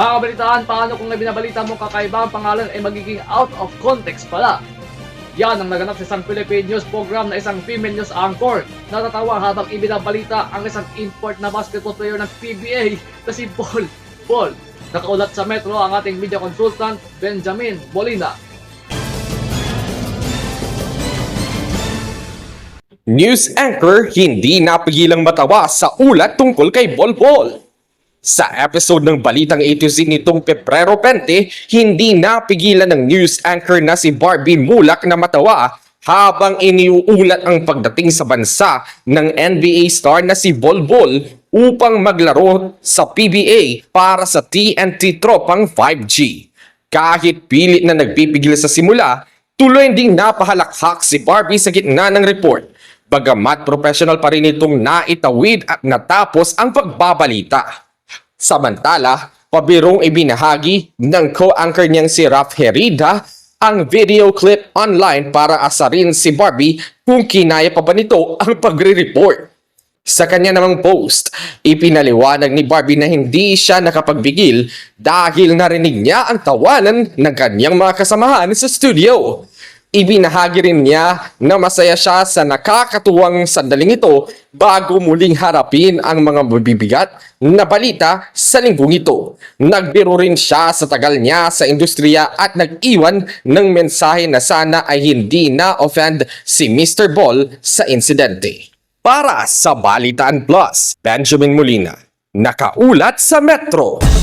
Mga kabalitaan, paano kung binabalita mo kakaiba ang pangalan ay magiging out of context pala? Yan ang naganap sa isang Philippine news program na isang female news anchor. Natatawa habang ibinabalita ang isang import na basketball player ng PBA na si Paul. Nakaulat sa Metro ang ating media consultant Benjamin Molina. News anchor hindi napigilang matawa sa ulat tungkol kay Bolbol. Sa episode ng Balitang A to Z nitong Pebrero 20, hindi napigilan ng news anchor na si Barbie Mulak na matawa habang iniuulat ang pagdating sa bansa ng NBA star na si Bolbol upang maglaro sa PBA para sa TNT Tropang 5G. Kahit pilit na nagpipigil sa simula, tuloy ding napahalakhak si Barbie sa gitna ng report. Bagamat professional pa rin itong naitawid at natapos ang pagbabalita. Samantala, pabirong ibinahagi ng co-anchor niyang si Raf Herida ang video clip online para asarin si Barbie kung kinaya pa ba nito ang pagre-report. Sa kanya namang post, ipinaliwanag ni Barbie na hindi siya nakapagbigil dahil narinig niya ang tawanan ng kanyang mga kasamahan sa studio. Ibinahagi rin niya na masaya siya sa nakakatuwang sandaling ito bago muling harapin ang mga mabibigat na balita sa linggong ito. Nagbiro rin siya sa tagal niya sa industriya at nag-iwan ng mensahe na sana ay hindi na-offend si Mr. Ball sa insidente. Para sa Balitaan Plus, Benjamin Molina, nakaulat sa Metro.